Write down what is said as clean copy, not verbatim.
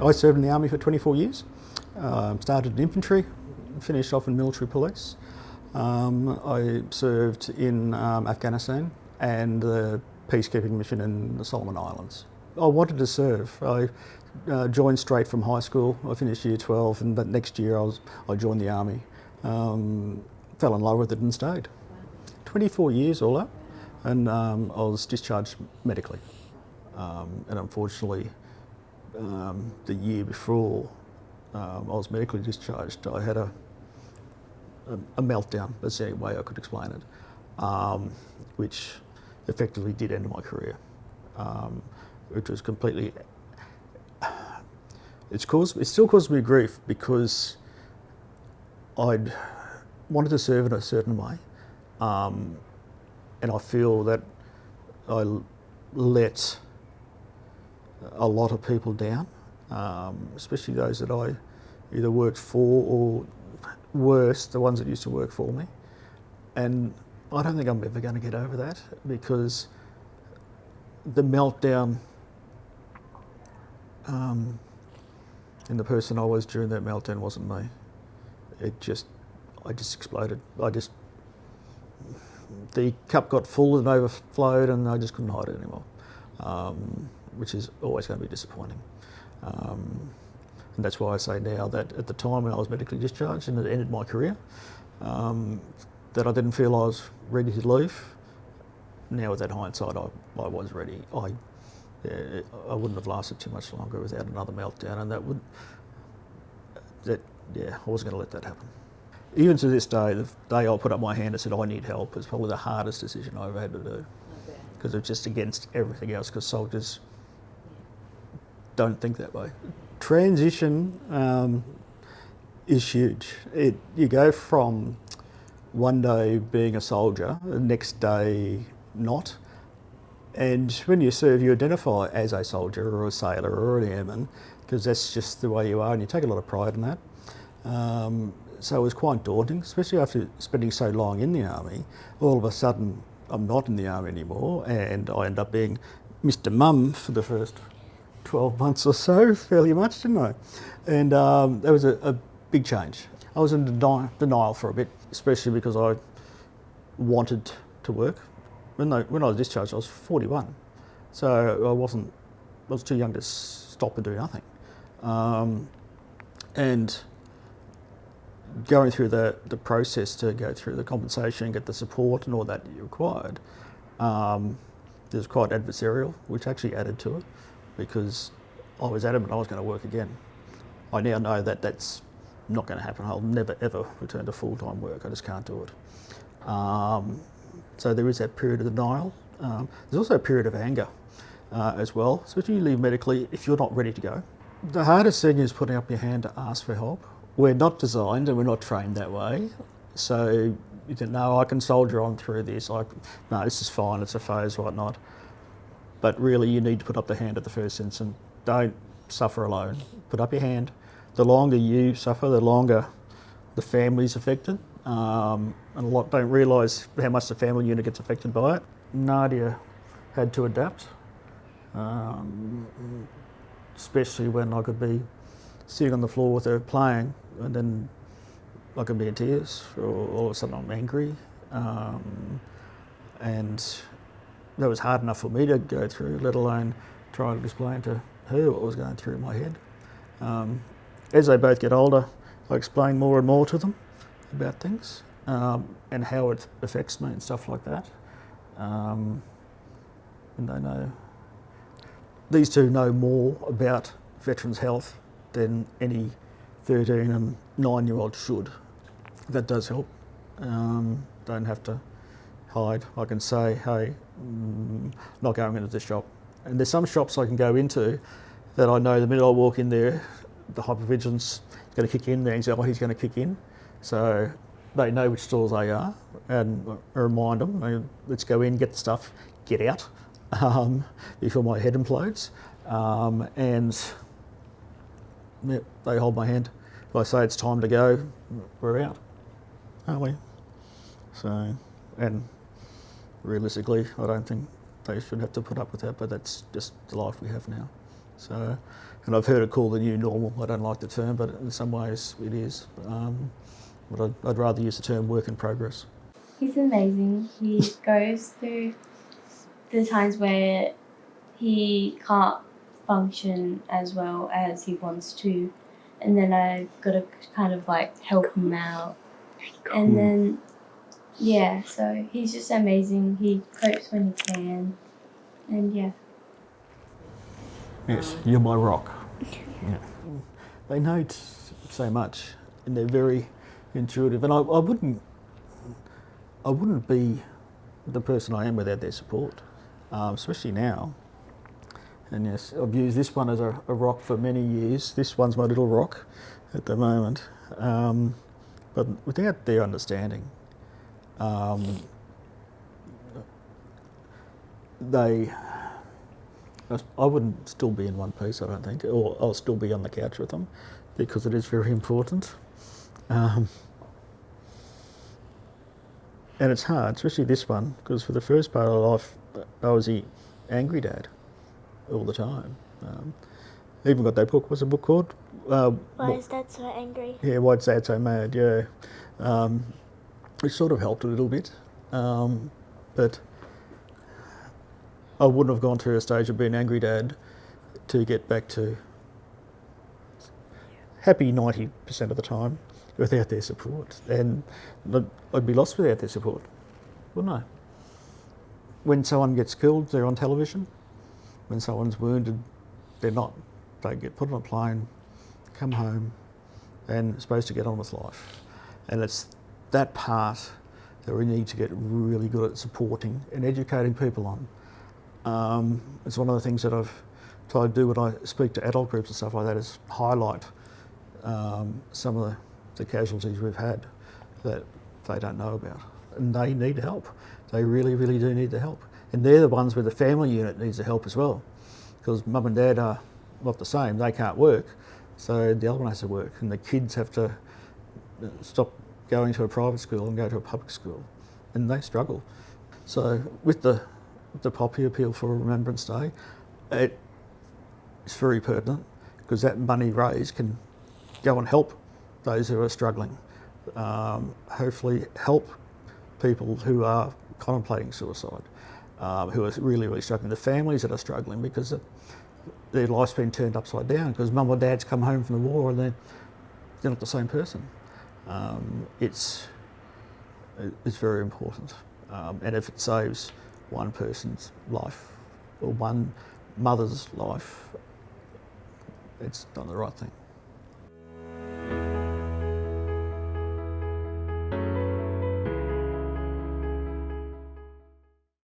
I served in the army for 24 years. Started in infantry, finished off in military police. I served in Afghanistan and the peacekeeping mission in the Solomon Islands. I wanted to serve. I joined straight from high school. I finished year 12, and but next year I joined the army. Fell in love with it and stayed. 24 years all up, and I was discharged medically. And unfortunately, the year before I was medically discharged, I had a meltdown. That's the only way I could explain it, which effectively did end my career. Which was completely. It still caused me grief because I'd wanted to serve in a certain way, and I feel that I let a lot of people down, especially those that I either worked for or worse, the ones that used to work for me. And I don't think I'm ever going to get over that, because the meltdown and the person I was during that meltdown wasn't me. I just exploded. The cup got full and overflowed, and I just couldn't hide it anymore, which is always going to be disappointing. And that's why I say now that at the time when I was medically discharged and it ended my career, that I didn't feel I was ready to leave. Now with that hindsight, I was ready. I wouldn't have lasted too much longer without another meltdown, and I wasn't going to let that happen. Even to this day, the day I put up my hand and said I need help is probably the hardest decision I ever had to do, because it's just against everything else, because soldiers don't think that way. Transition is huge. You go from one day being a soldier, the next day not. And when you serve, you identify as a soldier or a sailor or an airman, because that's just the way you are, and you take a lot of pride in that. So it was quite daunting, especially after spending so long in the army. All of a sudden, I'm not in the army anymore, and I end up being Mr. Mum for the first 12 months or so, fairly much, didn't I? And that was a big change. I was in denial for a bit, especially because I wanted to work. When I was discharged, I was 41, so I was too young to stop and do nothing. And going through the process to go through the compensation, get the support and all that you required, it was quite adversarial, which actually added to it, because I was adamant I was going to work again. I now know that that's not going to happen. I'll never ever return to full-time work. I just can't do it. So there is that period of denial. There's also a period of anger as well, especially when you leave medically if you're not ready to go. The hardest thing is putting up your hand to ask for help. We're not designed and we're not trained that way. So you think, no, I can soldier on through this. No, this is fine, it's a phase, whatnot. But really you need to put up the hand at the first instance. Don't suffer alone. Put up your hand. The longer you suffer, the longer the family's affected. And a lot don't realise how much the family unit gets affected by it. Nadia had to adapt, especially when I could be sitting on the floor with her playing, and then I could be in tears, or all of a sudden I'm angry. And that was hard enough for me to go through, let alone trying to explain to her what was going through my head. As they both get older, I explain more and more to them about things, and how it affects me and stuff like that. And they know, these two know more about veterans' health than any 13 and 9-year-old should. That does help. Don't have to hide. I can say, hey, not going into this shop. And there's some shops I can go into that I know the minute I walk in there, the hypervigilance is going to kick in, the anxiety is going to kick in. So they know which stores they are, and I remind them, hey, let's go in, get the stuff, get out, before my head implodes. And yeah, they hold my hand. If I say it's time to go, we're out, aren't we? So, and realistically, I don't think they should have to put up with that, but that's just the life we have now. So, and I've heard it called the new normal. I don't like the term, but in some ways it is. But I'd rather use the term work in progress. He's amazing. He goes through the times where he can't function as well as he wants to, and then I've got to kind of like help him out. And then, yeah, so he's just amazing. He copes when he can, and yeah. Yes, you're my rock. Yeah. They know so much, and they're very intuitive. And I wouldn't be the person I am without their support, especially now. And yes, I've used this one as a rock for many years. This one's my little rock at the moment. But without their understanding, I wouldn't still be in one piece, I don't think, or I'll still be on the couch with them, because it is very important. And it's hard, especially this one, because for the first part of life, I was the angry dad all the time. Even got that book. What's the book called? Why is Dad so angry? Yeah, Why's Dad so mad? Yeah, it sort of helped a little bit, but I wouldn't have gone through a stage of being angry dad to get back to happy 90% of the time without their support, and I'd be lost without their support, wouldn't I? When someone gets killed, they're on television. When someone's wounded, they're not. They get put on a plane, come home, and are supposed to get on with life. And it's that part that we need to get really good at supporting and educating people on. It's one of the things that I've tried to do when I speak to adult groups and stuff like that, is highlight some of the casualties we've had that they don't know about. And they need help. They really, really do need the help. And they're the ones where the family unit needs the help as well, because mum and dad are not the same. They can't work, so the other one has to work, and the kids have to stop going to a private school and go to a public school, and they struggle. So with the Poppy appeal for Remembrance Day, it's very pertinent, because that money raised can go and help those who are struggling. Hopefully help people who are contemplating suicide, who are really, really struggling. The families that are struggling because their life's been turned upside down, because mum or dad's come home from the war and they're not the same person. It's very important. And if it saves one person's life or one mother's life, it's done the right thing.